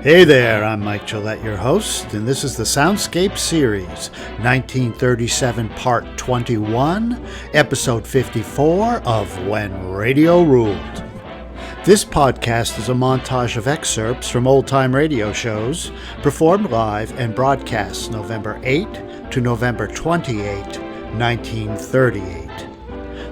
Hey there, I'm Mike Gillette, your host, and this is the Soundscape series, 1937 Part 21, Episode 54 of When Radio Ruled. This podcast is a montage of excerpts from old-time radio shows performed live and broadcast November 8 to November 28, 1938.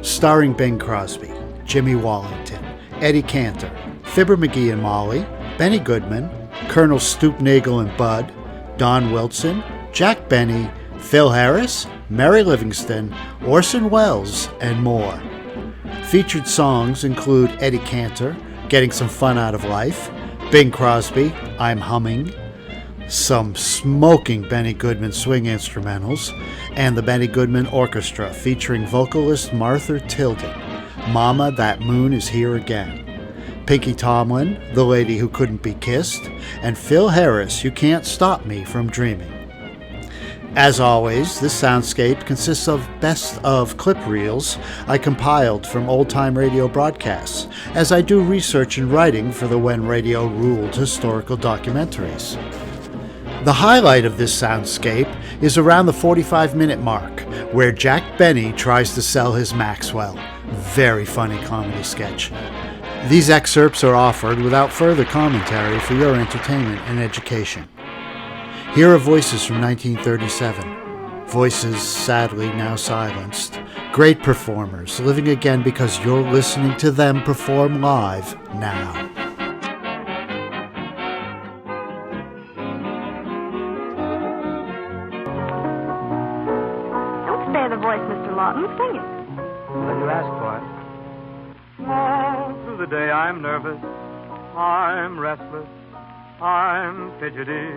Starring Bing Crosby, Jimmy Wallington, Eddie Cantor, Fibber, McGee and Molly, Benny Goodman, Colonel Stoopnagle and Bud, Don Wilson, Jack Benny, Phil Harris, Mary Livingstone, Orson Welles, and more. Featured songs include Eddie Cantor, Getting Some Fun Out of Life, Bing Crosby, I'm Humming, some smoking Benny Goodman Swing Instrumentals, and the Benny Goodman Orchestra featuring vocalist Martha Tilden, Mama, That Moon Is Here Again. Pinky Tomlin, The Lady Who Couldn't Be Kissed, and Phil Harris, You Can't Stop Me From Dreaming. As always, this soundscape consists of best of clip reels I compiled from old-time radio broadcasts, as I do research and writing for the When Radio Ruled historical documentaries. The highlight of this soundscape is around the 45-minute mark, where Jack Benny tries to sell his Maxwell. Very funny comedy sketch. These excerpts are offered without further commentary for your entertainment and education. Here are voices from 1937. Voices sadly now silenced. Great performers, living again because you're listening to them perform live now. Don't spare the voice, Mr. Lawton. Sing it. Well, you asked for it. All through the day I'm nervous, I'm restless, I'm fidgety,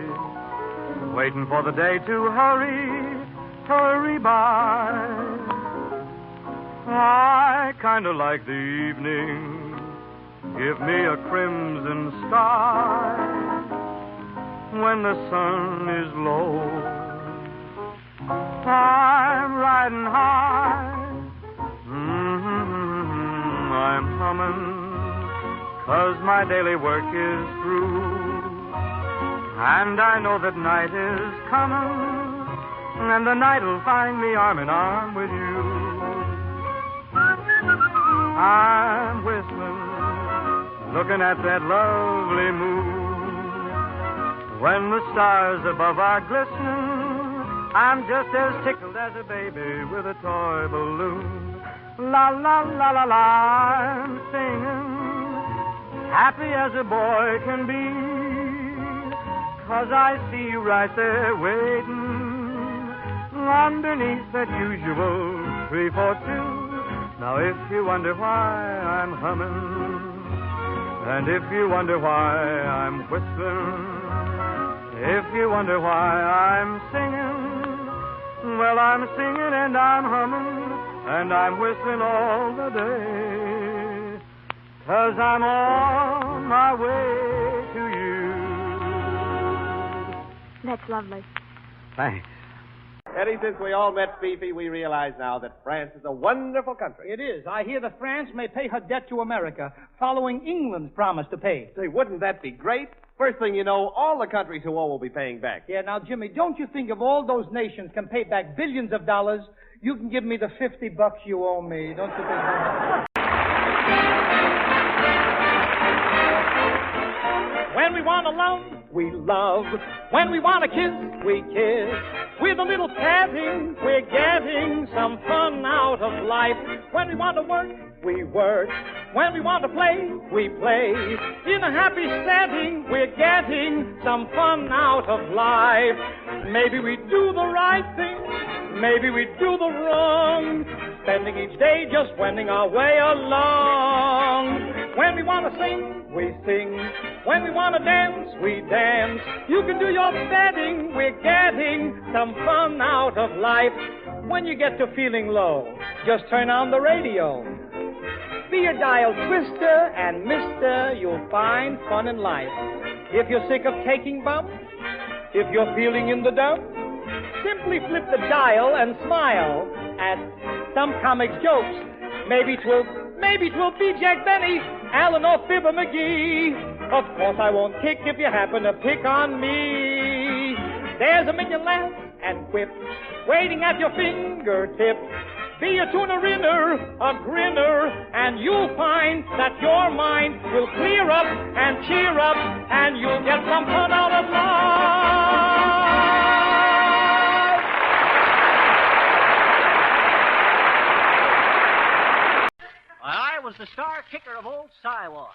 waiting for the day to hurry by. I kind of like the evening, give me a crimson sky, when the sun is low, I'm riding high. I'm humming, 'cause my daily work is through, and I know that night is coming, and the night'll find me arm in arm with you. I'm whistling, looking at that lovely moon. When the stars above are glistening, I'm just as tickled as a baby with a toy balloon. La, la, la, la, la, I'm singing, happy as a boy can be, 'cause I see you right there waiting, underneath that usual 3-4-2. Now if you wonder why I'm humming, and if you wonder why I'm whistling, if you wonder why I'm singing, well, I'm singing and I'm humming, and I'm whistling all the day, 'cause I'm on my way to you. That's lovely. Thanks. Eddie, since we all met Fifi, we realize now that France is a wonderful country. It is. I hear that France may pay her debt to America, following England's promise to pay. Say, wouldn't that be great? First thing you know, all the countries who owe will be paying back. Yeah, now, Jimmy, don't you think if all those nations can pay back billions of dollars, you can give me the $50 you owe me, don't you think? When we want to love, we love. When we want to kiss, we kiss. With a little patting, we're getting some fun out of life. When we want to work, we work. When we want to play, we play. In a happy setting, we're getting some fun out of life. Maybe we do the right thing, maybe we do the wrong, spending each day just wending our way along. When we want to sing, we sing. When we want to dance, we dance. You can do your betting, we're getting some fun out of life. When you get to feeling low, just turn on the radio. Be your dial twister and mister, you'll find fun in life. If you're sick of taking bumps, if you're feeling in the dumps, simply flip the dial and smile at some comic jokes. Maybe 'twill be Jack Benny, Allen or Fibber McGee. Of course I won't kick if you happen to pick on me. There's a million laughs and quips waiting at your fingertips. Be a tuna rinner, a grinner, and you'll find that your mind will clear up and cheer up, and you'll get some fun out of life. I was the star kicker of old Siwash.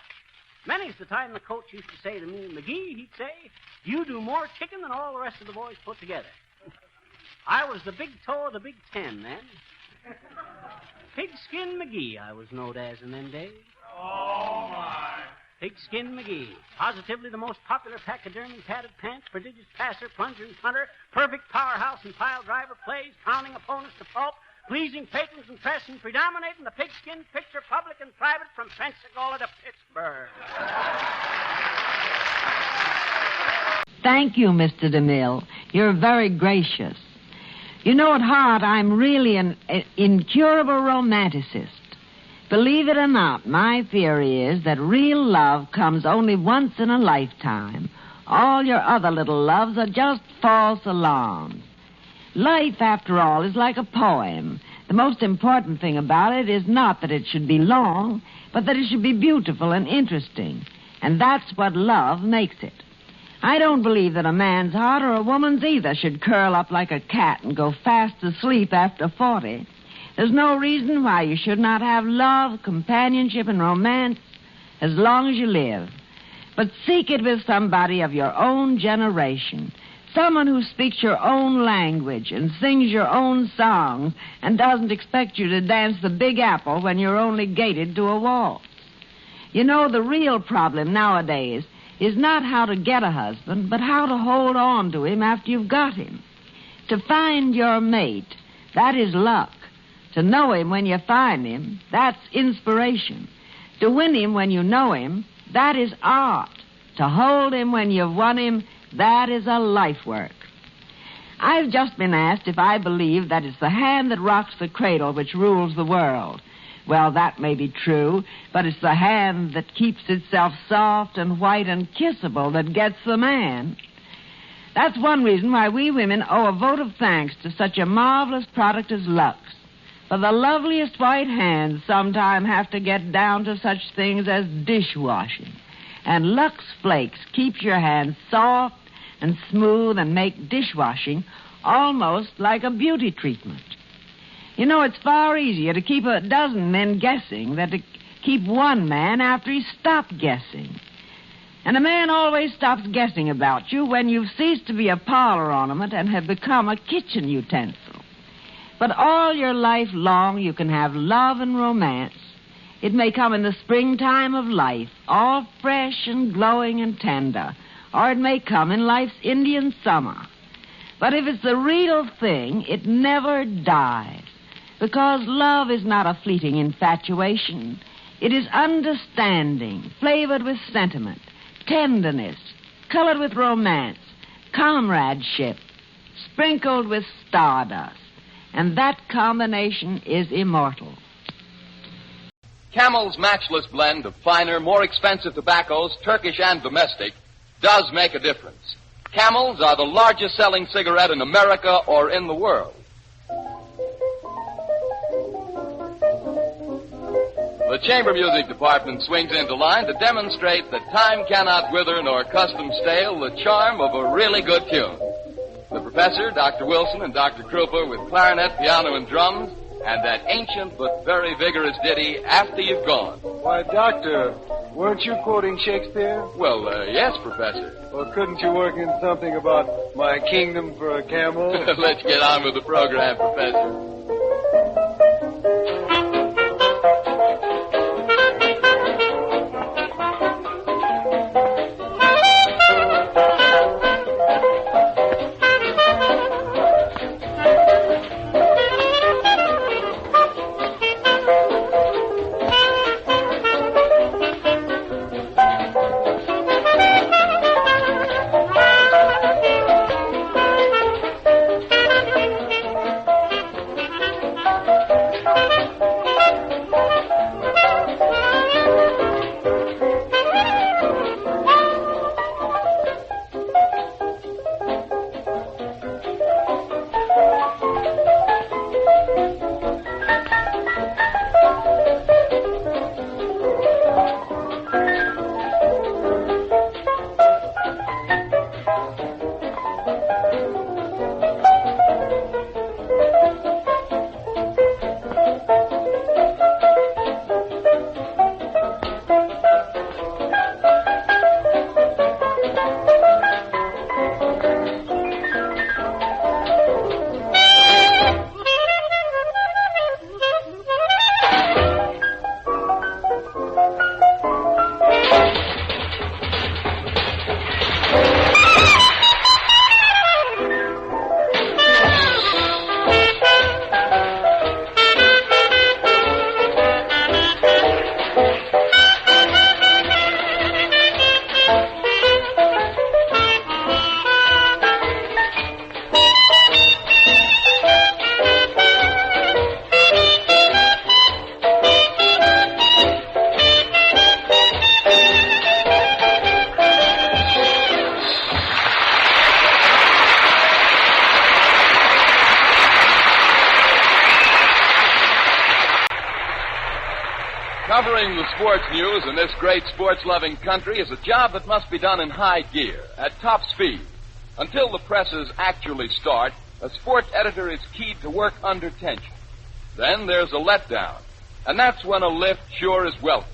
Many's the time the coach used to say to me, McGee, he'd say, you do more kicking than all the rest of the boys put together. I was the big toe of the Big Ten then. Pigskin McGee, I was known as in them days. Oh, my. Pigskin McGee, positively the most popular pachydermy padded pants, prodigious passer, plunger, and punter, perfect powerhouse and pile driver, plays, pounding opponents to pulp, pleasing patrons and press, and predominating the pigskin picture, public and private, from Pensacola to Pittsburgh. Thank you, Mr. DeMille. You're very gracious. You know, at heart, I'm really an incurable romanticist. Believe it or not, my theory is that real love comes only once in a lifetime. All your other little loves are just false alarms. Life, after all, is like a poem. The most important thing about it is not that it should be long, but that it should be beautiful and interesting. And that's what love makes it. I don't believe that a man's heart, or a woman's either, should curl up like a cat and go fast asleep after 40. There's no reason why you should not have love, companionship, and romance as long as you live. But seek it with somebody of your own generation, someone who speaks your own language and sings your own songs and doesn't expect you to dance the Big Apple when you're only gated to a waltz. You know, the real problem nowadays is not how to get a husband, but how to hold on to him after you've got him. To find your mate, that is luck. To know him when you find him, that's inspiration. To win him when you know him, that is art. To hold him when you've won him, that is a life work. I've just been asked if I believe that it's the hand that rocks the cradle which rules the world. Well, that may be true, but it's the hand that keeps itself soft and white and kissable that gets the man. That's one reason why we women owe a vote of thanks to such a marvelous product as Lux. For the loveliest white hands sometimes have to get down to such things as dishwashing. And Lux Flakes keeps your hands soft and smooth and make dishwashing almost like a beauty treatment. You know, it's far easier to keep a dozen men guessing than to keep one man after he's stopped guessing. And a man always stops guessing about you when you've ceased to be a parlor ornament and have become a kitchen utensil. But all your life long you can have love and romance. It may come in the springtime of life, all fresh and glowing and tender, or it may come in life's Indian summer. But if it's the real thing, it never dies. Because love is not a fleeting infatuation. It is understanding, flavored with sentiment, tenderness, colored with romance, comradeship, sprinkled with stardust. And that combination is immortal. Camel's matchless blend of finer, more expensive tobaccos, Turkish and domestic, does make a difference. Camels are the largest selling cigarette in America or in the world. The chamber music department swings into line to demonstrate that time cannot wither nor custom stale the charm of a really good tune. The professor, Dr. Wilson, and Dr. Krupa with clarinet, piano, and drums, and that ancient but very vigorous ditty, After You've Gone. Why, Doctor, weren't you quoting Shakespeare? Well, yes, Professor. Well, couldn't you work in something about my kingdom for a camel? Let's get on with the program, Professor. Covering the sports news in this great sports-loving country is a job that must be done in high gear, at top speed. Until the presses actually start, a sports editor is keyed to work under tension. Then there's a letdown, and that's when a lift sure is welcome.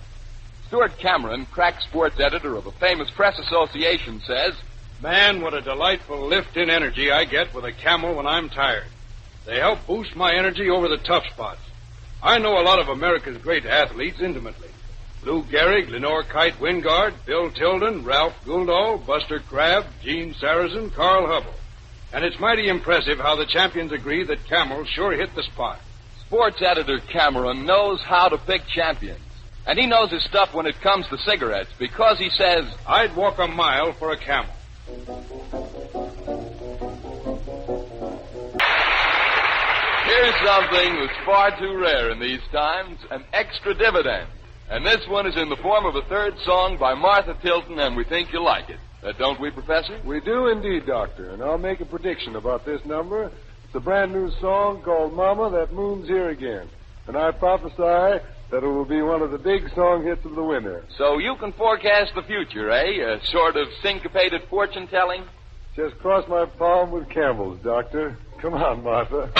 Stuart Cameron, crack sports editor of a famous press association, says, Man, what a delightful lift in energy I get with a Camel when I'm tired. They help boost my energy over the tough spots. I know a lot of America's great athletes intimately. Lou Gehrig, Lenore Kite Wingard, Bill Tilden, Ralph Guldahl, Buster Crabbe, Gene Sarazen, Carl Hubble. And it's mighty impressive how the champions agree that Camel sure hit the spot. Sports editor Cameron knows how to pick champions. And he knows his stuff when it comes to cigarettes because he says, I'd walk a mile for a Camel. Here's something that's far too rare in these times, an extra dividend. And this one is in the form of a third song by Martha Tilden, and we think you'll like it. Don't we, Professor? We do indeed, Doctor, and I'll make a prediction about this number. It's a brand new song called Mama, That Moon's Here Again. And I prophesy that it will be one of the big song hits of the winter. So you can forecast the future, eh? A sort of syncopated fortune-telling? Just cross my palm with Campbell's, Doctor. Come on, Martha.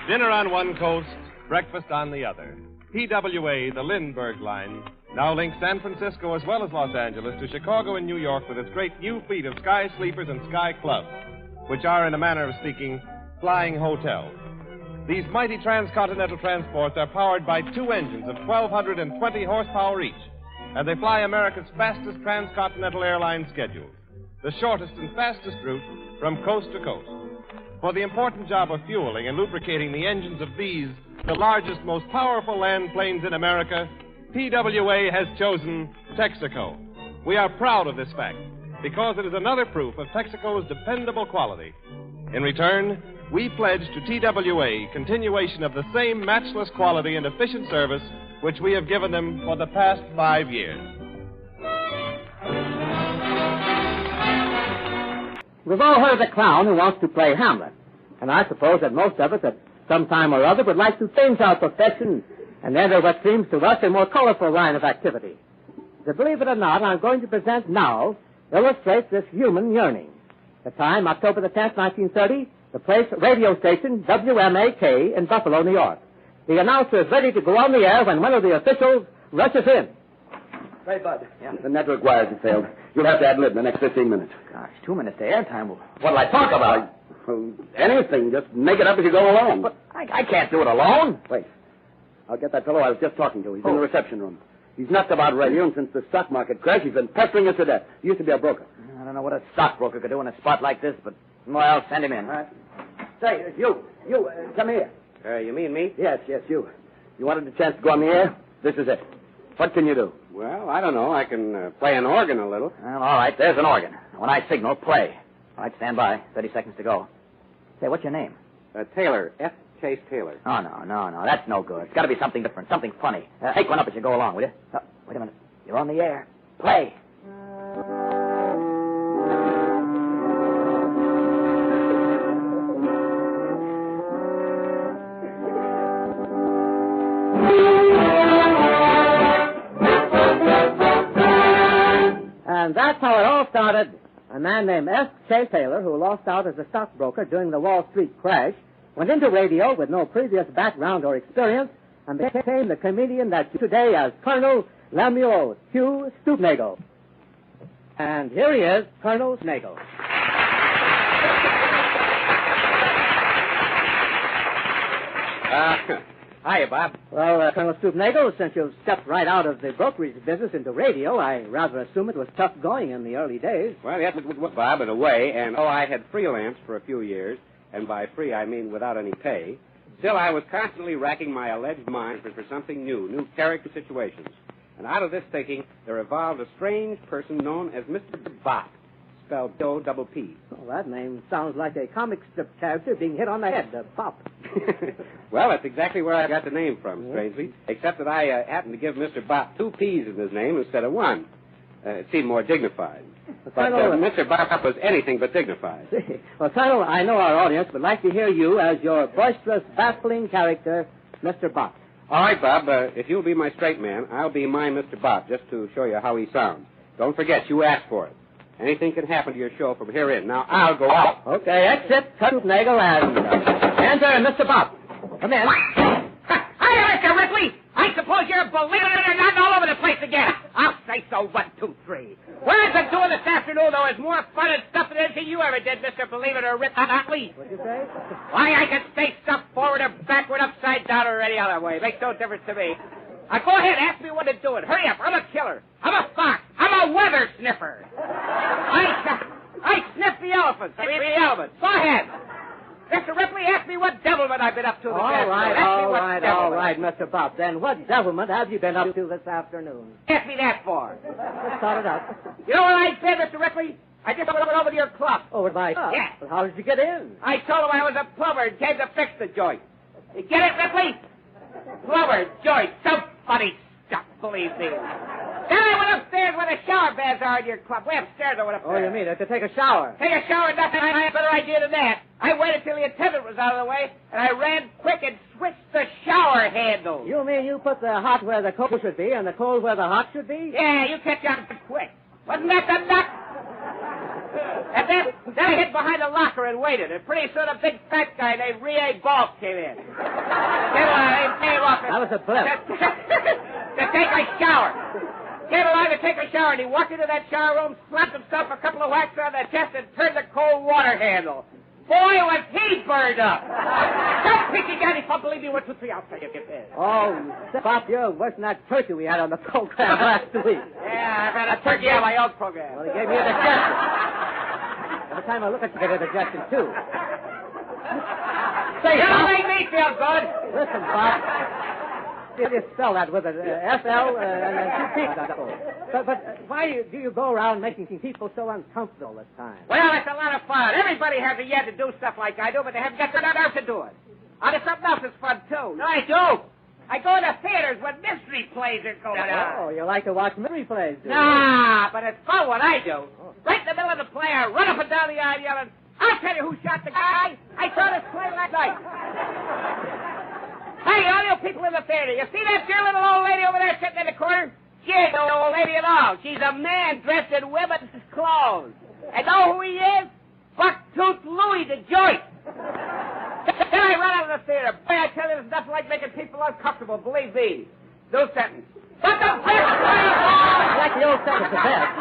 Dinner on one coast, breakfast on the other. TWA, the Lindbergh line, now links San Francisco as well as Los Angeles to Chicago and New York with its great new fleet of Sky Sleepers and Sky Clubs, which are, in a manner of speaking, flying hotels. These mighty transcontinental transports are powered by two engines of 1,220 horsepower each, and they fly America's fastest transcontinental airline schedule, the shortest and fastest route from coast to coast. For the important job of fueling and lubricating the engines of these, the largest, most powerful land planes in America, TWA has chosen Texaco. We are proud of this fact because it is another proof of Texaco's dependable quality. In return, we pledge to TWA continuation of the same matchless quality and efficient service which we have given them for the past 5 years. We've all heard of the clown who wants to play Hamlet. And I suppose that most of us at some time or other would like to change our profession and enter what seems to us a more colorful line of activity. To believe it or not, I'm going to present now illustrates this human yearning. The time, October the 10th, 1930, the place, radio station, WMAK in Buffalo, New York. The announcer is ready to go on the air when one of the officials rushes in. Hey, Bud. Yeah. The network wires have failed. You'll have to ad-lib in the next 15 minutes. Gosh, 2 minutes to airtime. What'll I talk about? Well, anything. Just make it up as you go along. But I can't do it alone. Wait. I'll get that fellow I was just talking to. He's in the reception room. He's nuts about radio, and since the stock market crash, he's been pestering us to death. He used to be a broker. I don't know what a stockbroker could do in a spot like this, but well, send him in. All right. Say, you, come here. You mean me? Yes, you. You wanted a chance to go on the air? This is it. What can you do? Well, I don't know. I can play an organ a little. Well, all right, there's an organ. When I signal, play. All right, stand by. 30 seconds to go. Say, what's your name? Taylor. F. Chase Taylor. Oh, no. That's no good. It's got to be something different, something funny. Take one up as you go along, will you? Oh, wait a minute. You're on the air. Play. And that's how it all started. A man named F. Chase Taylor, who lost out as a stockbroker during the Wall Street crash, went into radio with no previous background or experience and became the comedian that today as Colonel Lemuel Hugh Stoopnagle. And here he is, Colonel Stoopnagle. Hiya, Bob. Well, Colonel Stoopnagle, since you've stepped right out of the brokerage business into radio, I rather assume it was tough going in the early days. Well, yes, Bob, in a way, and I had freelance for a few years, and by free I mean without any pay. Still, I was constantly racking my alleged mind for something new character situations. And out of this thinking, there evolved a strange person known as Mr. Bop, spelled O-double-P. Well, that name sounds like a comic strip character being hit on the head, Pop. Well, that's exactly where I got the name from, strangely, except that I happened to give Mr. Bop 2 P's in his name instead of 1. It seemed more dignified. But Mr. Bop was anything but dignified. Well, Colonel, I know our audience would like to hear you as your boisterous, baffling character, Mr. Bop. All right, Bob. If you'll be my straight man, I'll be my Mr. Bop, just to show you how he sounds. Don't forget, you asked for it. Anything can happen to your show from here in. Now, I'll go out. Okay, exit, Stoopnagle, and enter Mr. Bop. Come in. Hi, Mr. Ripley. I suppose you're believing it or not all over the place again. I'll say so. 1, 2, 3. What I've been doing this afternoon, though, is more fun and stuff than anything you ever did, Mr. Believe It or Ripley. What'd you say? Why, I can say stuff forward or backward, upside down, or any other way. Makes no difference to me. Now, go ahead, ask me what to do it. Hurry up. I'm a killer. I'm a fox. I'm a weather sniffer. I sniff the elephants. The elephants. Go ahead. Mr. Ripley, ask me what devilment I've been up to this afternoon. All right, Mr. Bop. Then what devilment have you been up to this afternoon? Ask me that for. Let's start it up. You know what I said, Mr. Ripley? I just went over to your club. Oh, with my club? Yeah. Well, how did you get in? I told him I was a plumber and came to fix the joint. You get it, Ripley? Plumber, joint, some funny stuff, believe me. Then I went upstairs where the shower baths are in your club. Way upstairs I went upstairs. Oh, you mean to take a shower? Take a shower, nothing. I had a better idea than that. I waited till the attendant was out of the way, and I ran quick and switched the shower handle. You mean you put the hot where the cold should be and the cold where the hot should be? Yeah, you catch on quick. Wasn't that the nut? And then I hid behind the locker and waited, and pretty soon a big fat guy named Rie Balk came in. Came off that was a blip. To take a shower. Came alive to take a shower, and he walked into that shower room, slapped himself a couple of whacks on the chest, and turned the cold water handle. Boy, was he burned up. Don't think you got any fun. Believe me, 1, 2, 3, I'll tell you get there. Oh, Bop, you're worse than that turkey we had on the program last week. Yeah, I've had a turkey on my own program. Well, he gave me a digestion. Every time I look at you, I get a digestion, too. Say, you don't make me feel good. Listen, Bop. You spell that with an F-L and then 2 P's. But why do you go around making people so uncomfortable this time? Well, it's a lot of fun. Everybody has a yet to do stuff like I do, but they haven't got the nerve to do it. There's something else that's fun, too. No, I do. I go to theaters when mystery plays are going on. Oh, you like to watch mystery plays, do you? Nah, but it's fun what I do. Right in the middle of the play, I run up and down the aisle yelling, I'll tell you who shot the guy. I saw this play last night. Hey, all you people in the theater, you see that dear little old lady over there sitting in the corner? She ain't no old lady at all. She's a man dressed in women's clothes. And know who he is? Buck-toothed Louie the Joint. Then I run out of the theater. Boy, I tell you, there's nothing like making people uncomfortable, believe me. No sentence. But the best I like the old sentence the best.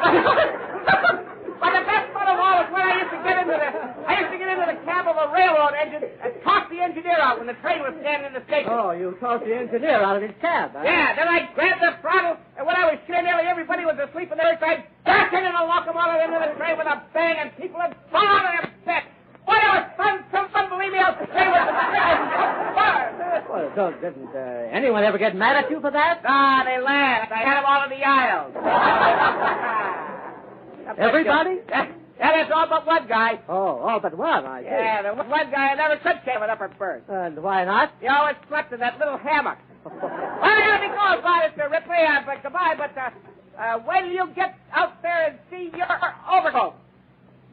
But the best part of all is when I used to get into the cab of a railroad engine and talk the engineer out when the train was standing in the station. Oh, you talked the engineer out of his cab, huh? Yeah, then I grabbed the throttle, and when I was sure nearly everybody was asleep on the other side, back into the locomotive into the train with a bang, and people had fallen on their bed. Boy, it was fun. Some fun, believe me, I'll say with the Well, so didn't anyone ever get mad at you for that? Ah, they laughed. I had them all in the aisles. Everybody? Yeah, that's all but one guy. Oh, all but one, I see. Yeah, the one guy I never could shave an upper berth. And why not? He always slept in that little hammock. Well, let me go, Mr. Ripley. But goodbye. But when do you get out there and see your overcoat?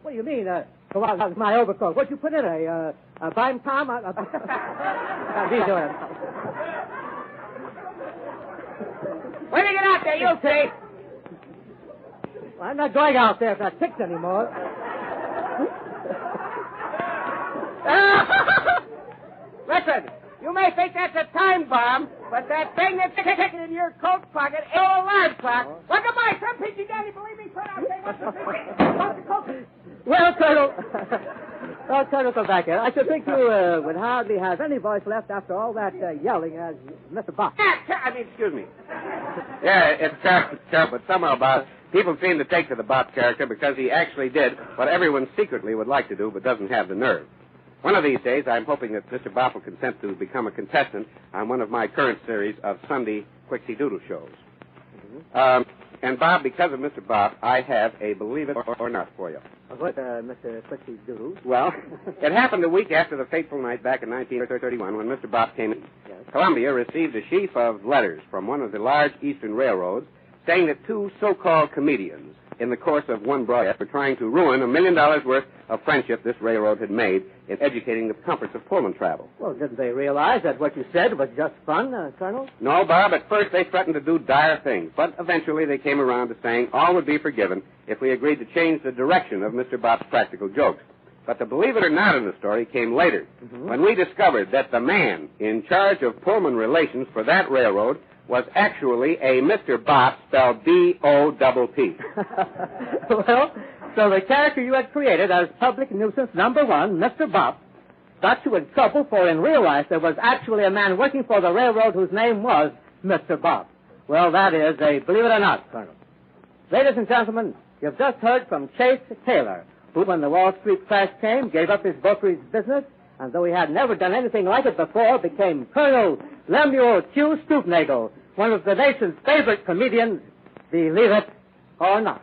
What do you mean? Go out my overcoat. What'd you put in it? A Bime Tom? How's he doing? When do you get out there, you'll see. Well, I'm not going out there if that ticks anymore. Listen, you may think that's a time bomb, but that thing that's ticking in your coat pocket ain't no alarm clock. Well, goodbye, some peachy daddy, believe me, son, I'll say what's the secret. Well, Colonel, come back here. I should think you would hardly have any voice left after all that yelling as Mr. Bob. Excuse me. Yeah, it's terrible, but somehow, Bob, people seem to take to the Bob character because he actually did what everyone secretly would like to do but doesn't have the nerve. One of these days, I'm hoping that Mr. Bob will consent to become a contestant on one of my current series of Sunday Quixie Doodle shows. And, Bob, because of Mr. Bob, I have a believe it or not for you. What, Mr. Quixie Doodle? Well, it happened a week after the fateful night back in 1931 when Mr. Bob came in. Yes. Columbia received a sheaf of letters from one of the large eastern railroads saying that two so-called comedians in the course of one broadcast were trying to ruin $1 million worth of friendship this railroad had made in educating the comforts of Pullman travel. Well, didn't they realize that what you said was just fun, Colonel? No, Bob. At first they threatened to do dire things, but eventually they came around to saying all would be forgiven if we agreed to change the direction of Mr. Bob's practical jokes. But the believe it or not in the story came later, when we discovered that the man in charge of Pullman relations for that railroad was actually a Mr. Bopp spelled B-O-P-P. Well, so the character you had created as public nuisance number one, Mr. Bopp, got you in trouble for in real life there was actually a man working for the railroad whose name was Mr. Bopp. Well, that is a believe it or not, Colonel. Ladies and gentlemen, you've just heard from Chase Taylor, who, when the Wall Street crash came, gave up his brokerage business, and though he had never done anything like it before, became Colonel Lemuel Q. Stoopnagle, one of the nation's favorite comedians, believe it or not.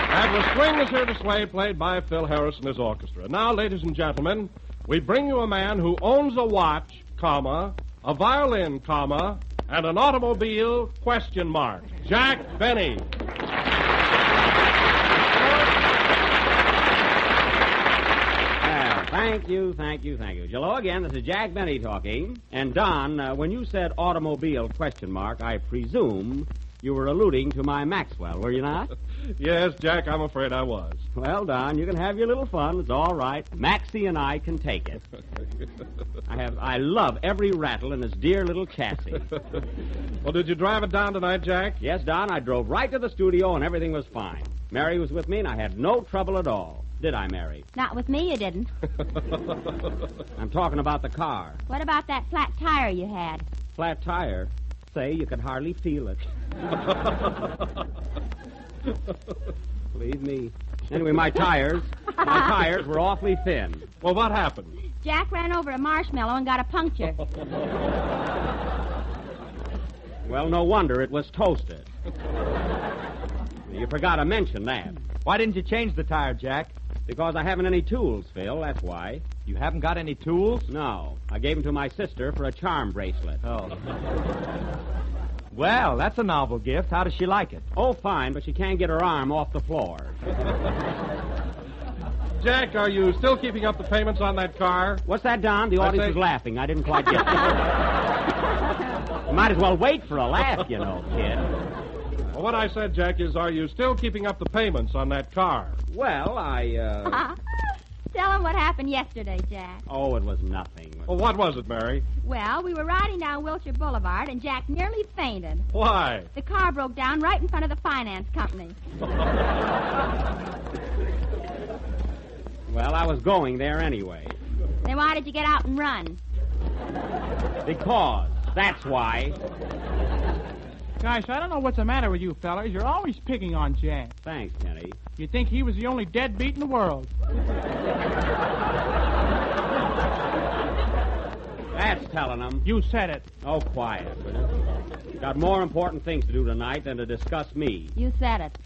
That was Swing is Here to Sway, played by Phil Harris and his orchestra. Now, ladies and gentlemen, we bring you a man who owns a watch, comma, a violin, comma, and an automobile, question mark. Jack Benny. Thank you. Hello again, this is Jack Benny talking. And Don, when you said automobile, question mark, I presume you were alluding to my Maxwell, were you not? Yes, Jack, I'm afraid I was. Well, Don, you can have your little fun. It's all right. Maxie and I can take it. I love every rattle in this dear little chassis. Well, did you drive it down tonight, Jack? Yes, Don, I drove right to the studio and everything was fine. Mary was with me and I had no trouble at all. Did I, Mary? Not with me, you didn't. I'm talking about the car. What about that flat tire you had? Flat tire? Say, you could hardly feel it. Believe me. Anyway, my tires were awfully thin. Well, what happened? Jack ran over a marshmallow and got a puncture. Well, no wonder it was toasted. You forgot to mention that. Why didn't you change the tire, Jack? Because I haven't any tools, Phil, that's why. You haven't got any tools? No. I gave them to my sister for a charm bracelet. Oh. Well, that's a novel gift. How does she like it? Oh, fine, but she can't get her arm off the floor. Jack, are you still keeping up the payments on that car? What's that, Don? The audience was laughing. I didn't quite get it. You might as well wait for a laugh, you know, kid. Well, what I said, Jack, is are you still keeping up the payments on that car? Well, Tell him what happened yesterday, Jack. Oh, it was nothing. Well, what was it, Mary? Well, we were riding down Wilshire Boulevard, and Jack nearly fainted. Why? The car broke down right in front of the finance company. Well, I was going there anyway. Then why did you get out and run? Because. That's why. Gosh, I don't know what's the matter with you fellas. You're always picking on Jack. Thanks, Kenny. You'd think he was the only deadbeat in the world. That's telling them. You said it. Oh, quiet. Got more important things to do tonight than to discuss me. You said it.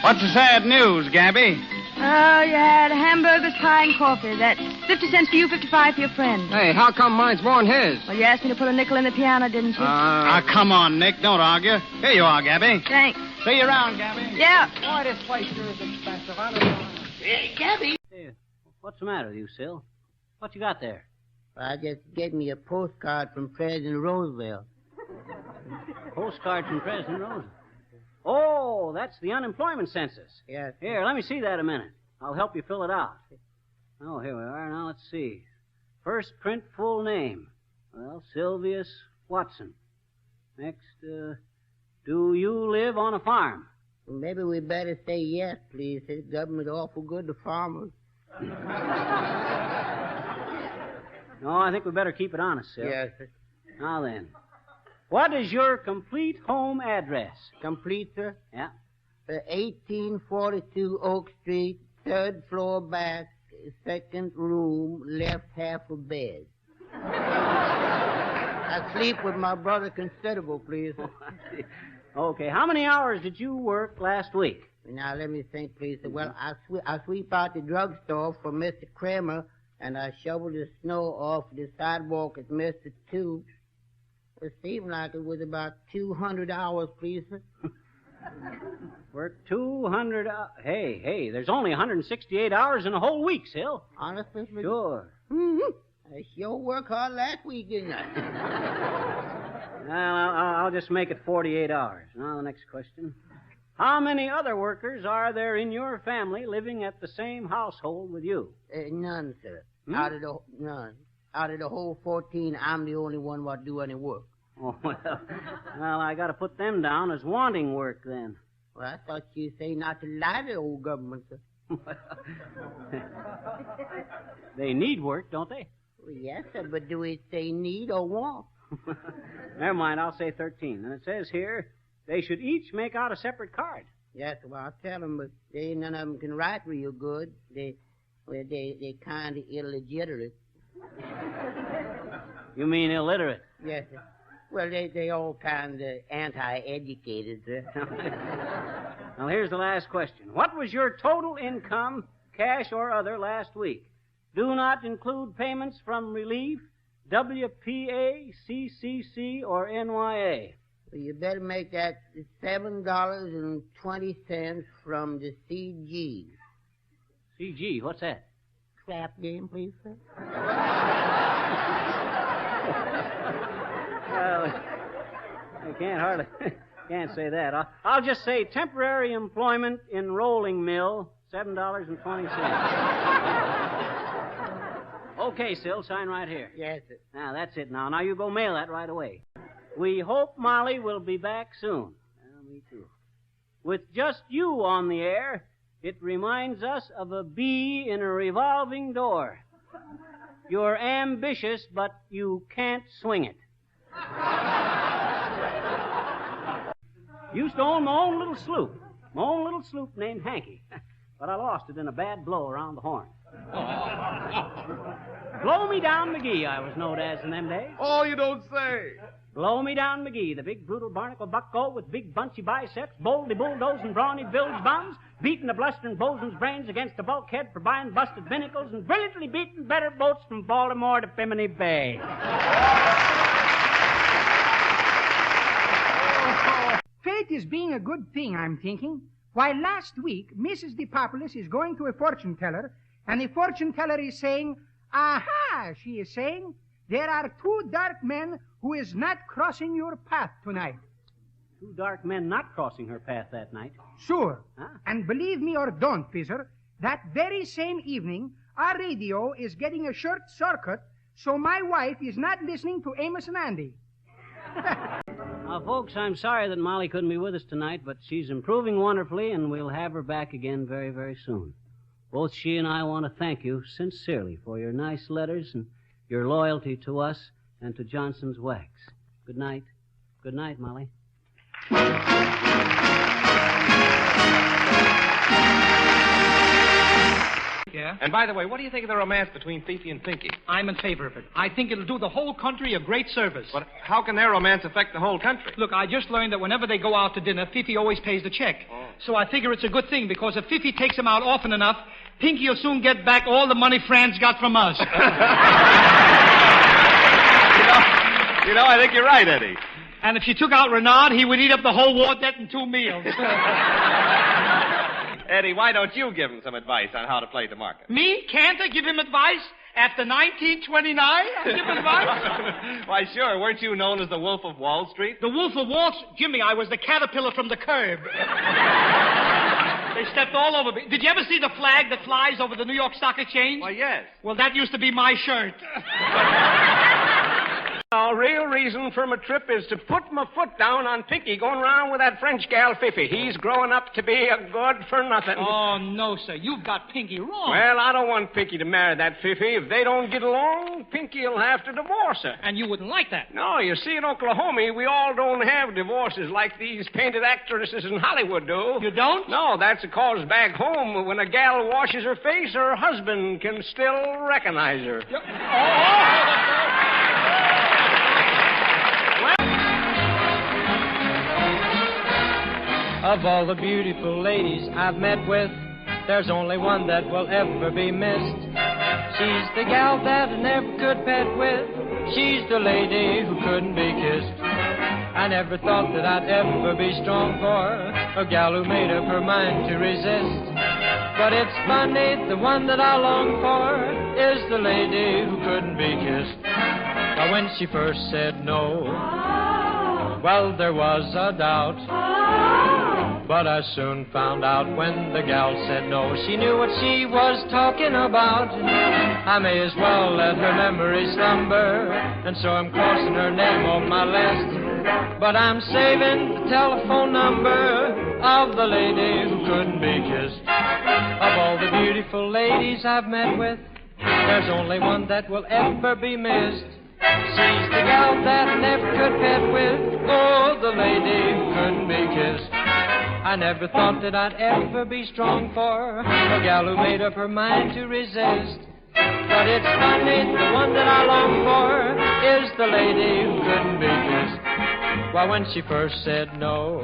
What's the sad news, Gabby? Oh, you had hamburgers, pie, and coffee. That's 50 cents for you, 55 for your friend. Hey, how come mine's more than his? Well, you asked me to put a nickel in the piano, didn't you? Come on, Nick. Don't argue. Here you are, Gabby. Thanks. See you around, Gabby. Yeah. Boy, this place sure is expensive. I don't know. Hey, Gabby. Hey, what's the matter with you, Sil? What you got there? I just get me a postcard from President Roosevelt. Postcard from President Roosevelt? Oh, that's the unemployment census. Yes. Here, let me see that a minute. I'll help you fill it out. Oh, here we are. Now, let's see. First print full name. Well, Sylvius Watson. Next, do you live on a farm? Well, maybe we better say yes, please. The government's awful good to farmers. No, I think we better keep it honest, Sil. Yes, sir. Now then. What is your complete home address? Complete, sir? Yeah. 1842 Oak Street, third floor back, second room, left half a bed. I sleep with my brother considerable, please. Okay, how many hours did you work last week? Now, let me think, please. Well, I sweep out the drugstore for Mr. Kramer, and I shovel the snow off the sidewalk at Mr. Tubes. It seemed like it was about 200 hours, please, sir. Work 200 hours. Hey, there's only 168 hours in a whole week, Sil. Honestly? Sure. Mm-hmm. I sure worked hard last week, didn't I? Well, I'll just make it 48 hours. Now, the next question. How many other workers are there in your family living at the same household with you? None, sir. Hmm? None. Out of the whole 14, I'm the only one what do any work. Oh, well, I got to put them down as wanting work then. Well, I thought you say not to lie to the old government, sir. They need work, don't they? Well, yes, sir, but do it say need or want? Never mind, I'll say 13. And it says here they should each make out a separate card. Yes, well, I'll tell them, but none of them can write real good. They kind of illegitimate. You mean illiterate? Yes, sir. Well, they all kind of anti-educated, sir. Now, here's the last question. What was your total income, cash or other, last week? Do not include payments from Relief, WPA, CCC, or NYA. Well, you better make that $7.20 from the CG. CG, what's that? Crap game, please, sir. Well, I can't say that. I'll just say temporary employment in rolling mill, $7.20. Okay, Sil, sign right here. Yes, sir. Now, that's it now. Now, you go mail that right away. We hope Molly will be back soon. Me too. With just you on the air, it reminds us of a bee in a revolving door. You're ambitious, but you can't swing it. Used to own my own little sloop named Hanky, but I lost it in a bad blow around the horn. Blow Me Down McGee, I was known as in them days. Oh, you don't say. Blow Me Down McGee, the big brutal barnacle bucko with big bunchy biceps, boldly bulldozing brawny bilge bums, beating the blustering bosun's brains against the bulkhead for buying busted binnacles, and brilliantly beating better boats from Baltimore to Bimini Bay. Fate is being a good thing, I'm thinking. Why, last week, Mrs. DePopulis is going to a fortune teller, and the fortune teller is saying, "Aha," she is saying, "there are two dark men who is not crossing your path tonight." Two dark men not crossing her path that night? Sure. Huh? And believe me or don't, Fizzer, that very same evening, our radio is getting a short circuit, so my wife is not listening to Amos and Andy. Now, folks, I'm sorry that Molly couldn't be with us tonight, but she's improving wonderfully, and we'll have her back again very, very soon. Both she and I want to thank you sincerely for your nice letters and your loyalty to us and to Johnson's Wax. Good night. Good night, Molly. Yeah? And by the way, what do you think of the romance between Fifi and Pinky? I'm in favor of it. I think it'll do the whole country a great service. But how can their romance affect the whole country? Look, I just learned that whenever they go out to dinner, Fifi always pays the check. Oh. So I figure it's a good thing, because if Fifi takes him out often enough, Pinky will soon get back all the money Franz got from us. You know, I think you're right, Eddie. And if she took out Renard, he would eat up the whole war debt in 2 meals. Eddie, why don't you give him some advice on how to play the market? Me? Cantor give him advice? After 1929, I give him advice? Why, sure. Weren't you known as the Wolf of Wall Street? The Wolf of Wall Street? Jimmy, I was the caterpillar from the curb. They stepped all over me. Did you ever see the flag that flies over the New York Stock Exchange? Why, yes. Well, that used to be my shirt. The real reason for my trip is to put my foot down on Pinky going around with that French gal Fifi. He's growing up to be a good for nothing. Oh, no, sir. You've got Pinky wrong. Well, I don't want Pinky to marry that Fifi. If they don't get along, Pinky will have to divorce her. And you wouldn't like that? No, you see, in Oklahoma, we all don't have divorces like these painted actresses in Hollywood do. You don't? No, that's because back home, when a gal washes her face, her husband can still recognize her. Of all the beautiful ladies I've met with, there's only one that will ever be missed. She's the gal that I never could pet with. She's the lady who couldn't be kissed. I never thought that I'd ever be strong for a gal who made up her mind to resist. But it's funny, the one that I long for is the lady who couldn't be kissed. Now when she first said no, well, there was a doubt. But I soon found out when the gal said no, she knew what she was talking about. I may as well let her memory slumber, and so I'm crossing her name on my list. But I'm saving the telephone number of the lady who couldn't be kissed. Of all the beautiful ladies I've met with, there's only one that will ever be missed. She's the gal that I never could pet with. Oh, the lady who couldn't be kissed. I never thought that I'd ever be strong for a gal who made up her mind to resist. But it's funny, the one that I long for is the lady who couldn't be kissed. Why, when she first said no,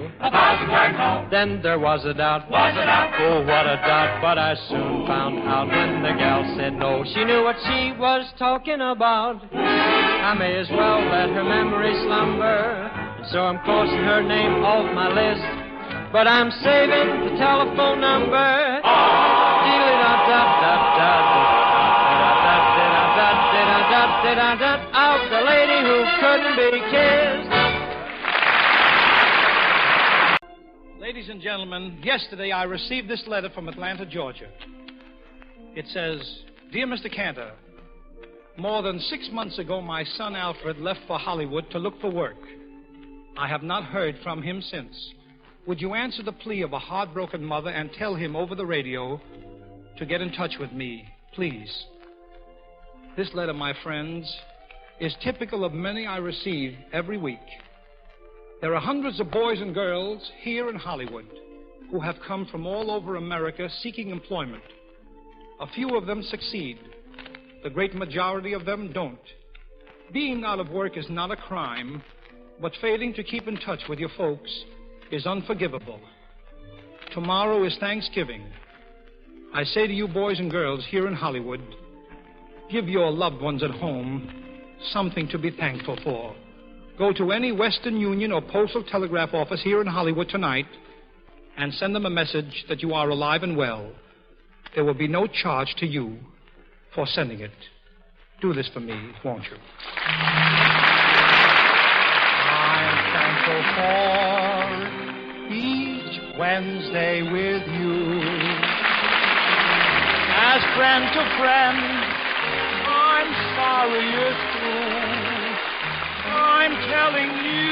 then there was a doubt. Oh, what a doubt, but I soon found out when the gal said no. She knew what she was talking about. I may as well let her memory slumber, so I'm crossing her name off my list. But I'm saving the telephone number. Of the lady who couldn't be kissed. Ladies and gentlemen, yesterday I received this letter from Atlanta, Georgia. It says, Dear Mr. Cantor, more than 6 months ago, my son Alfred left for Hollywood to look for work. I have not heard from him since. Would you answer the plea of a heartbroken mother and tell him over the radio to get in touch with me, please? This letter, my friends, is typical of many I receive every week. There are hundreds of boys and girls here in Hollywood who have come from all over America seeking employment. A few of them succeed. The great majority of them don't. Being out of work is not a crime, but failing to keep in touch with your folks is unforgivable. Tomorrow is Thanksgiving. I say to you boys and girls here in Hollywood, give your loved ones at home something to be thankful for. Go to any Western Union or Postal Telegraph office here in Hollywood tonight and send them a message that you are alive and well. There will be no charge to you for sending it. Do this for me, won't you? I'm thankful for each Wednesday with you. As friend to friend, I'm sorry it's true. I'm telling you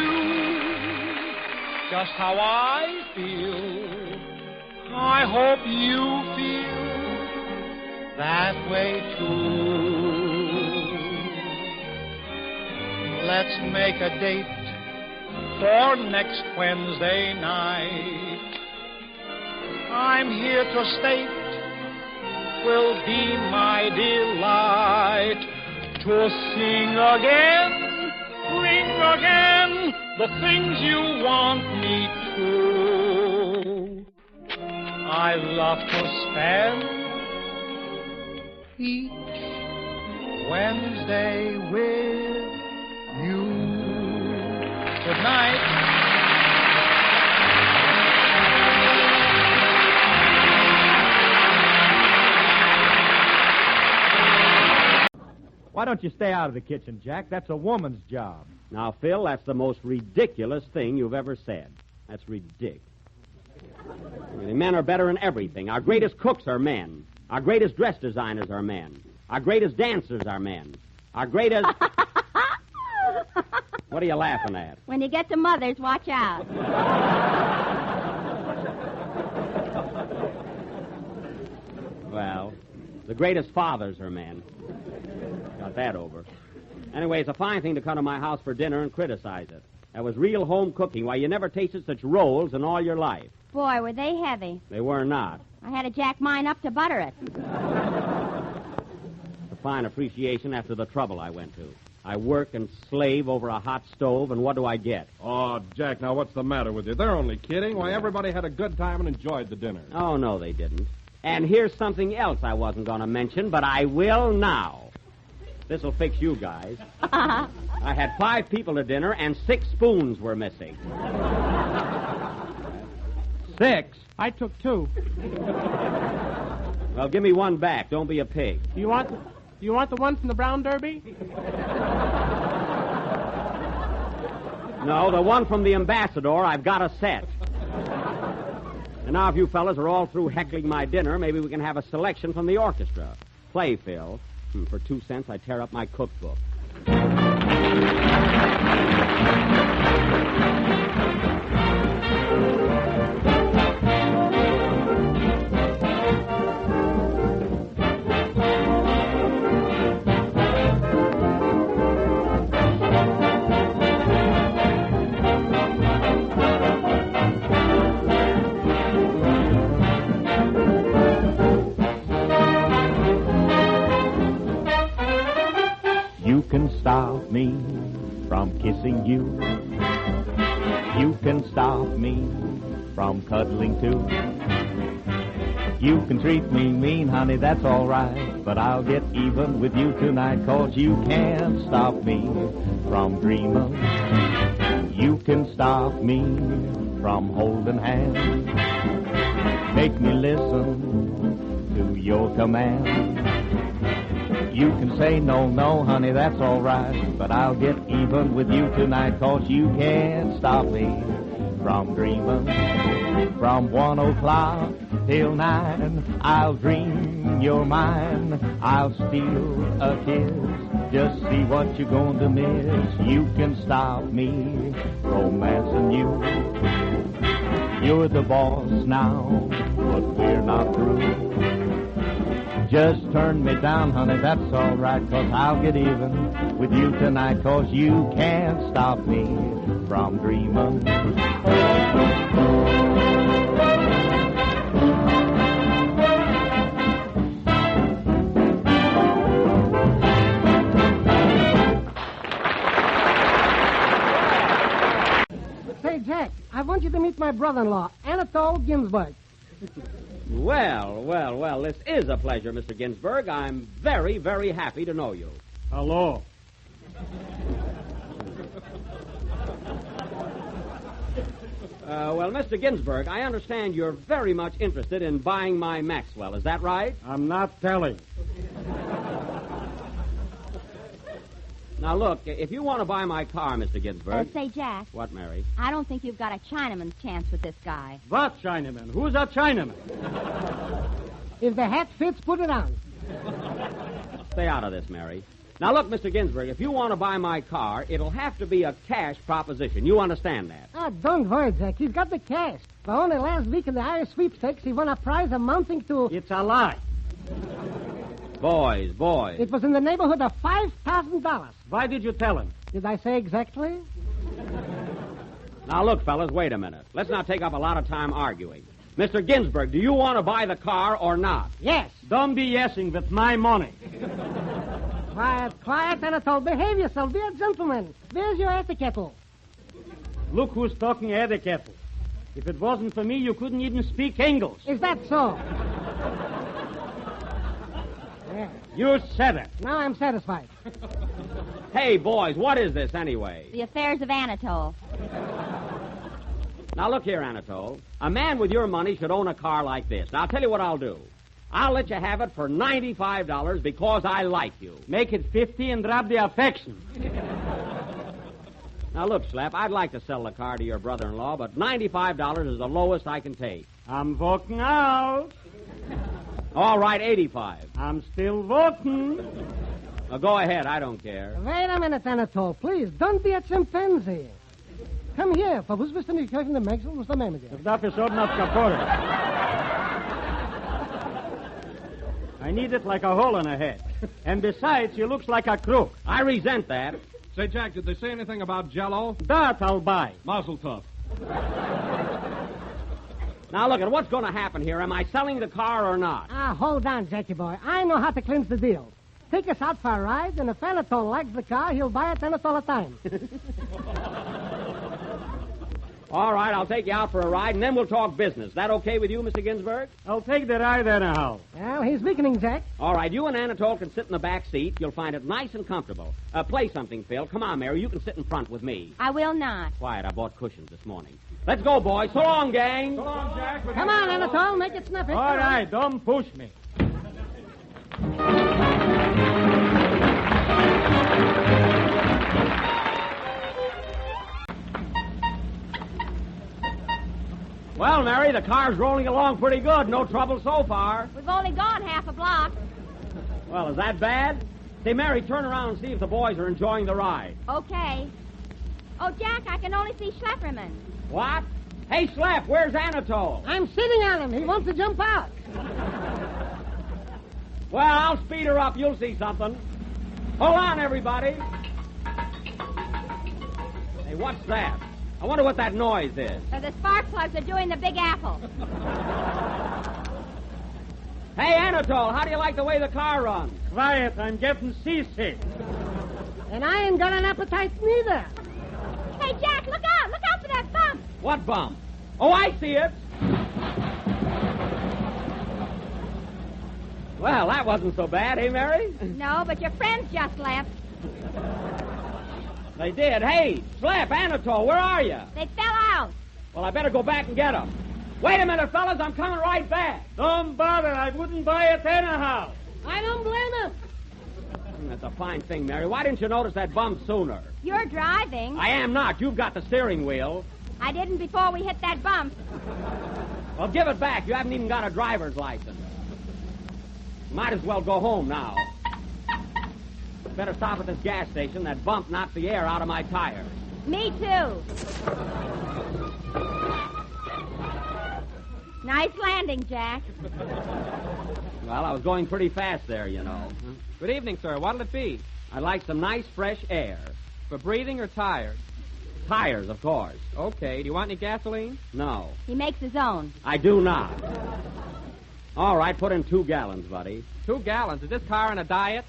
just how I feel. I hope you feel that way too. Let's make a date for next Wednesday night. I'm here to state will be my delight to sing again, ring again, the things you want me to. I love to spend each Wednesday with you. Good night. Why don't you stay out of the kitchen, Jack? That's a woman's job. Now, Phil, that's the most ridiculous thing you've ever said. That's ridiculous. Men are better in everything. Our greatest cooks are men. Our greatest dress designers are men. Our greatest dancers are men. Our greatest... What are you laughing at? When you get to mothers, watch out. Well, the greatest fathers are men. Got that over. Anyway, it's a fine thing to come to my house for dinner and criticize it. That was real home cooking. Why, you never tasted such rolls in all your life. Boy, were they heavy. They were not. I had to jack mine up to butter it. It's a fine appreciation after the trouble I went to. I work and slave over a hot stove, and what do I get? Oh, Jack, now what's the matter with you? They're only kidding. Why, everybody had a good time and enjoyed the dinner. Oh, no, they didn't. And here's something else I wasn't going to mention, but I will now. This'll fix you guys. I had 5 people to dinner, and 6 spoons were missing. 6? I took 2. Well, give me one back. Don't be a pig. Do you want the one from the Brown Derby? No, the one from the Ambassador. I've got a set. And now if you fellas are all through heckling my dinner, maybe we can have a selection from the orchestra. Play, Phil. For 2 cents, I tear up my cookbook. can stop me from kissing you. You can stop me from cuddling too. You can treat me mean, honey, that's all right. But I'll get even with you tonight, 'cause you can't stop me from dreaming. You can stop me from holding hands. Make me listen to your command. You can say no, no, honey, that's all right. But I'll get even with you tonight, 'cause you can't stop me from dreaming. From 1 o'clock till 9, I'll dream you're mine. I'll steal a kiss, just see what you're going to miss. You can stop me romancing you. You're the boss now, but we're not through. Just turn me down, honey, that's all right, 'cause I'll get even with you tonight, 'cause you can't stop me from dreaming. Say, Jack, I want you to meet my brother-in-law, Anatole Ginsburg. Well, this is a pleasure, Mr. Ginsburg. I'm very, very happy to know you. Hello. Well, Mr. Ginsburg, I understand you're very much interested in buying my Maxwell. Is that right? I'm not telling. Now, look, if you want to buy my car, Mr. Ginsburg... Say, Jack. What, Mary? I don't think you've got a Chinaman's chance with this guy. What Chinaman? Who's that Chinaman? If the hat fits, put it on. Stay out of this, Mary. Now, look, Mr. Ginsburg, if you want to buy my car, it'll have to be a cash proposition. You understand that? Don't worry, Jack. He's got the cash. But only last week in the Irish sweepstakes, he won a prize amounting to... It's a lie. Boys. It was in the neighborhood of $5,000. Why did you tell him? Did I say exactly? Now, look, fellas, wait a minute. Let's not take up a lot of time arguing. Mr. Ginsburg, do you want to buy the car or not? Yes. Don't be yesing with my money. Quiet, Anatole. Behave yourself. Be a gentleman. Where's your etiquette? Look who's talking etiquette. If it wasn't for me, you couldn't even speak English. Is that so? Yeah. You said it. Now I'm satisfied. Hey, boys, what is this anyway? The affairs of Anatole. Now, look here, Anatole. A man with your money should own a car like this. Now, I'll tell you what I'll do. I'll let you have it for $95 because I like you. Make it 50 and drop the affection. Now, look, Slap, I'd like to sell the car to your brother-in-law, but $95 is the lowest I can take. I'm walking out. All right, $85. I'm still voting. Now, go ahead. I don't care. Wait a minute, Anatole. Please, don't be a chimpanzee. Come here. Verwoes bist du nicht in der Maxwell? Was ist der mit dir? Ich darf es so not kaputt. I need it like a hole in a head. And besides, you looks like a crook. I resent that. Say, Jack, did they say anything about Jell-O? That I'll buy. Mazel tov. Now, look, at what's going to happen here. Am I selling the car or not? Hold on, Jackie boy. I know how to clinch the deal. Take us out for a ride, and if Anatole likes the car, he'll buy it Anatole a time. All right, I'll take you out for a ride, and then we'll talk business. That okay with you, Mr. Ginsburg? I'll take the ride anyhow. Well, he's weakening, Jack. All right, you and Anatole can sit in the back seat. You'll find it nice and comfortable. Play something, Phil. Come on, Mary. You can sit in front with me. I will not. Quiet. I bought cushions this morning. Let's go, boys. So long, gang. So long, Jack. Come on, Anatole. Make it snappy. All right, don't push me. Well, Mary, the car's rolling along pretty good. No trouble so far. We've only gone half a block. Well, is that bad? Say, Mary, turn around and see if the boys are enjoying the ride. Okay. Oh, Jack, I can only see Schlepperman. What? Hey, Slap, where's Anatole? I'm sitting on him. He wants to jump out. Well, I'll speed her up. You'll see something. Hold on, everybody. Hey, what's that? I wonder what that noise is. The spark plugs are doing the Big Apple. Hey, Anatole, how do you like the way the car runs? Quiet, I'm getting seasick. And I ain't got an appetite neither. Hey, Jack, look out! Look out for that bump! What bump? Oh, I see it. Well, that wasn't so bad, eh, Mary? No, but your friends just left. They did. Hey, Slap, Anatole, where are you? They fell out. Well, I better go back and get them. Wait a minute, fellas. I'm coming right back. Don't bother. I wouldn't buy it anyhow. I don't blame him. That's a fine thing, Mary. Why didn't you notice that bump sooner? You're driving. I am not. You've got the steering wheel. I didn't before we hit that bump. Well, give it back. You haven't even got a driver's license. Might as well go home now. Better stop at this gas station. That bump knocked the air out of my tires. Me too. Nice landing, Jack. Well, I was going pretty fast there, you know. Good evening, sir. What'll it be? I'd like some nice, fresh air. For breathing or tires? Tires, of course. Okay. Do you want any gasoline? No. He makes his own. I do not. All right, put in 2 gallons, buddy. 2 gallons? Is this car on a diet?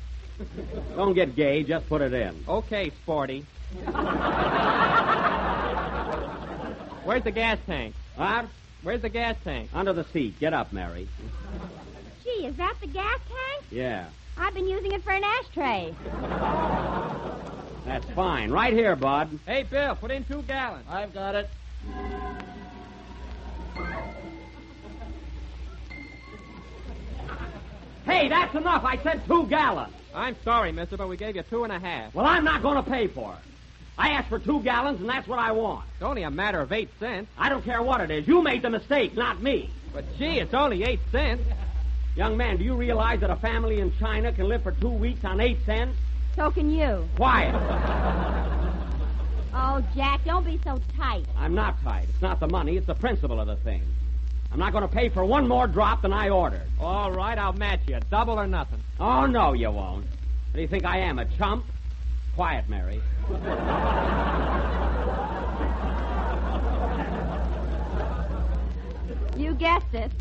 Don't get gay, just put it in. Okay, sporty. Where's the gas tank? What? Where's the gas tank? Under the seat. Get up, Mary. Gee, is that the gas tank? Yeah. I've been using it for an ashtray. That's fine. Right here, bud. Hey, Bill, put in 2 gallons. I've got it. Hey, that's enough. I said 2 gallons. I'm sorry, mister, but we gave you 2.5. Well, I'm not going to pay for it. I asked for 2 gallons, and that's what I want. It's only a matter of 8 cents. I don't care what it is. You made the mistake, not me. But, gee, it's only 8 cents. Young man, do you realize that a family in China can live for 2 weeks on 8 cents? So can you. Quiet. Oh, Jack, don't be so tight. I'm not tight. It's not the money. It's the principle of the thing. I'm not going to pay for 1 more drop than I ordered. All right, I'll match you. Double or nothing. Oh, no, you won't. Do you think I am, a chump? Quiet, Mary. You guessed it.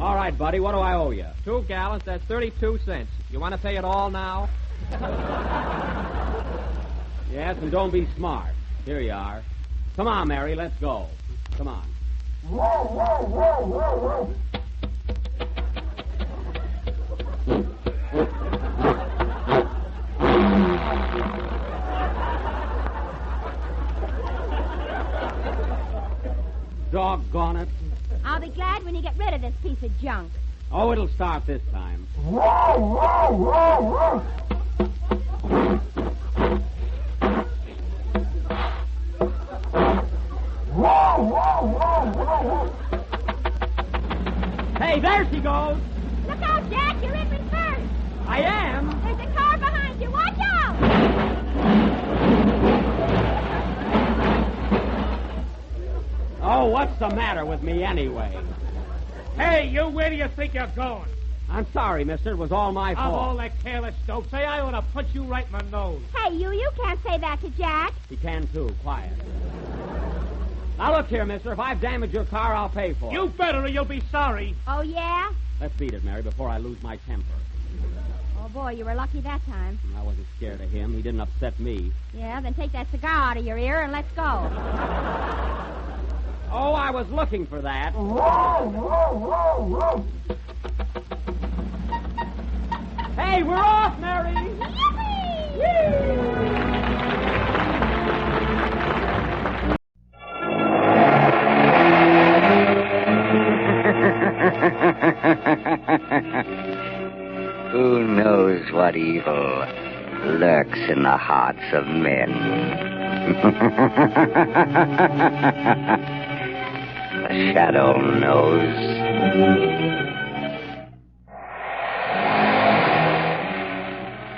All right, buddy, what do I owe you? 2 gallons, that's 32 cents. You want to pay it all now? Yes, and don't be smart. Here you are. Come on, Mary, let's go. Come on. Doggone it. I'll be glad when you get rid of this piece of junk. Oh, it'll start this time. Hey, there she goes. Look out, Jack. You're in reverse. I am. There's a car behind you. Watch out. Oh, what's the matter with me anyway? Hey, you, where do you think you're going? I'm sorry, mister. It was all my fault. Of all that careless dope, say I ought to punch you right in the nose. Hey, you can't say that to Jack. He can, too. Quiet. Now, look here, mister. If I've damaged your car, I'll pay for it. You better or you'll be sorry. Oh, yeah? Let's beat it, Mary, before I lose my temper. Oh, boy, you were lucky that time. I wasn't scared of him. He didn't upset me. Yeah, then take that cigar out of your ear and let's go. Oh, I was looking for that. Hey, we're off, Mary! Who knows what evil lurks in the hearts of men? The shadow knows.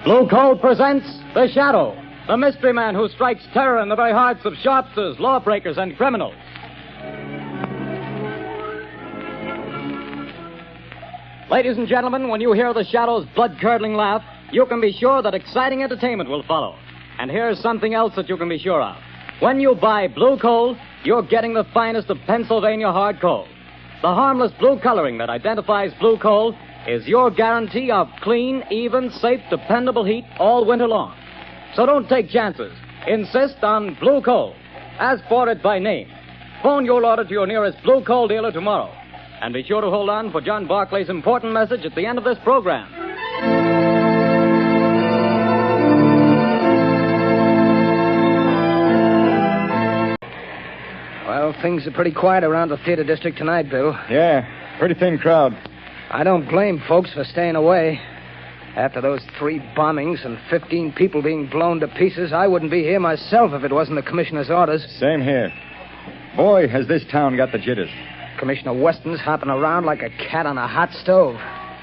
Blue Coal presents The Shadow, the mystery man who strikes terror in the very hearts of sharpsters, lawbreakers, and criminals. Ladies and gentlemen, when you hear The Shadow's blood-curdling laugh, you can be sure that exciting entertainment will follow. And here's something else that you can be sure of. When you buy Blue Coal, you're getting the finest of Pennsylvania hard coal. The harmless blue coloring that identifies Blue Coal is your guarantee of clean, even, safe, dependable heat all winter long. So don't take chances. Insist on Blue Coal. Ask for it by name. Phone your order to your nearest Blue Coal dealer tomorrow. And be sure to hold on for John Barclay's important message at the end of this program. Well, things are pretty quiet around the theater district tonight, Bill. Yeah, pretty thin crowd. I don't blame folks for staying away. After those 3 bombings and 15 people being blown to pieces, I wouldn't be here myself if it wasn't the commissioner's orders. Same here. Boy, has this town got the jitters. Commissioner Weston's hopping around like a cat on a hot stove.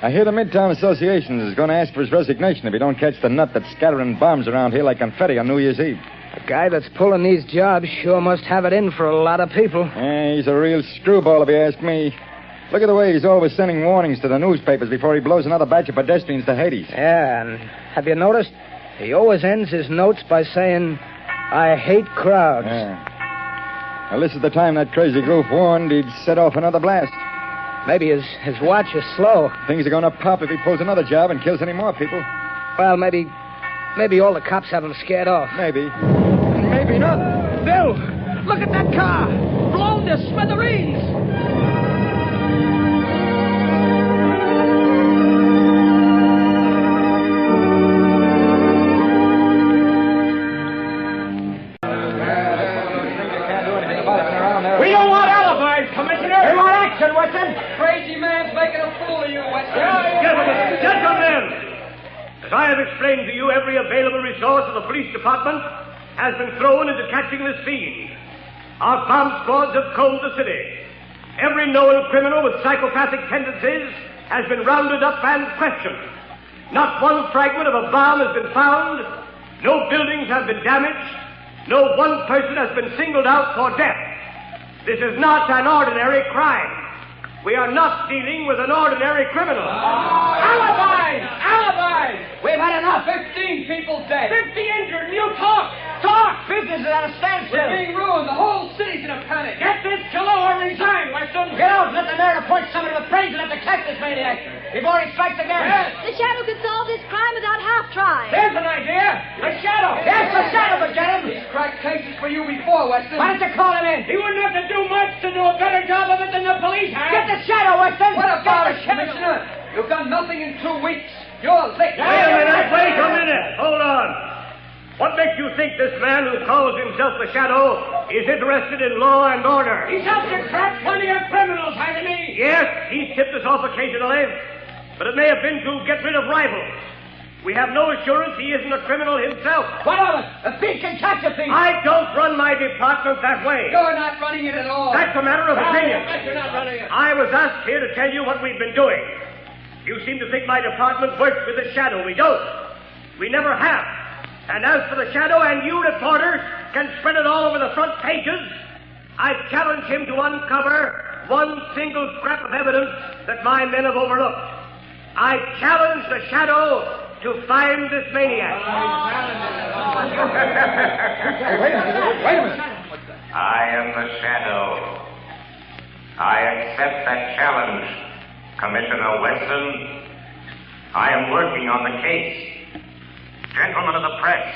I hear the Midtown Association is going to ask for his resignation if he don't catch the nut that's scattering bombs around here like confetti on New Year's Eve. The guy that's pulling these jobs sure must have it in for a lot of people. Yeah, he's a real screwball if you ask me. Look at the way he's always sending warnings to the newspapers before he blows another batch of pedestrians to Hades. Yeah, and have you noticed? He always ends his notes by saying, I hate crowds. Yeah. Well, this is the time that crazy goof warned he'd set off another blast. Maybe his watch is slow. Things are going to pop if he pulls another job and kills any more people. Well, maybe all the cops have him scared off. Maybe. Maybe not. Bill, look at that car. Blown to smithereens. We don't want alibis, Commissioner. We want action, Weston. Crazy man's making a fool of you, Weston. Gentlemen, as I have explained to you, every available resource of the police department has been thrown into catching this fiend. Our bomb squads have combed the city. Every known criminal with psychopathic tendencies has been rounded up and questioned. Not one fragment of a bomb has been found. No buildings have been damaged. No one person has been singled out for death. This is not an ordinary crime. We are not dealing with an ordinary criminal. Alibis! Alibis! We've had enough. 15 people dead. 50 injured, and you talk! Talk! Business is at a standstill. We're being ruined. The whole city's in a panic. Get this killer or resign, Weston. Get out and let the mayor appoint someone to the praise and let the catch this maniac before he strikes again. Yes. The Shadow could solve this crime without half trying. There's an idea. The Shadow. Yes, the Shadow could get him. He's cracked cases for you before, Weston. Why don't you call him in? He wouldn't have to do much to do a better job of it than the police have. Get the Shadow, Weston. What about it, Commissioner? You've done nothing in 2 weeks. You're licked. Wait a minute. Hold on. What makes you think this man who calls himself the Shadow is interested in law and order? He's helped to trap plenty of criminals, hasn't he? Yes, he's tipped us off occasionally, but it may have been to get rid of rivals. We have no assurance he isn't a criminal himself. What of it? A thief can catch a thief. I don't run my department that way. You're not running it at all. That's a matter of opinion. You're not running it. I was asked here to tell you what we've been doing. You seem to think my department works with the Shadow. We don't. We never have. And as for the Shadow, and you reporters can spread it all over the front pages, I challenge him to uncover one single scrap of evidence that my men have overlooked. I challenge the Shadow to find this maniac. Wait a minute. I am the Shadow. I accept that challenge, Commissioner Weston. I am working on the case. Gentlemen of the press,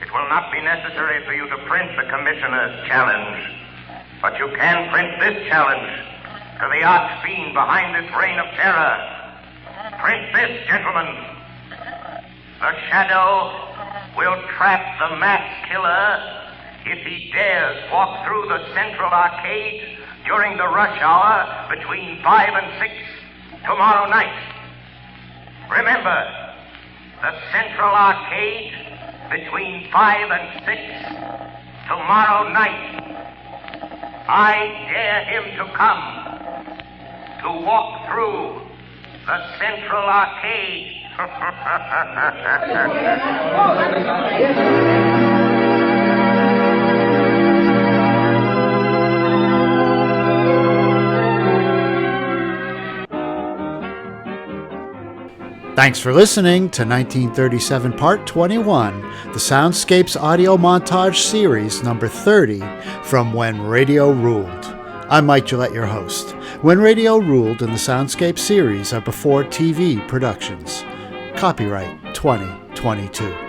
it will not be necessary for you to print the Commissioner's challenge, but you can print this challenge to the arch fiend behind this reign of terror. Print this, gentlemen. The Shadow will trap the mass killer if he dares walk through the Central Arcade during the rush hour between 5 and 6 tomorrow night. Remember, the Central Arcade between 5 and 6 tomorrow night. I dare him to come to walk through the Central Arcade. Thanks for listening to 1937 Part 21, the Soundscapes audio montage series number 30 from When Radio Ruled. I'm Mike Gillette, your host. When Radio Ruled and the Soundscape series are before TV productions. Copyright 2022.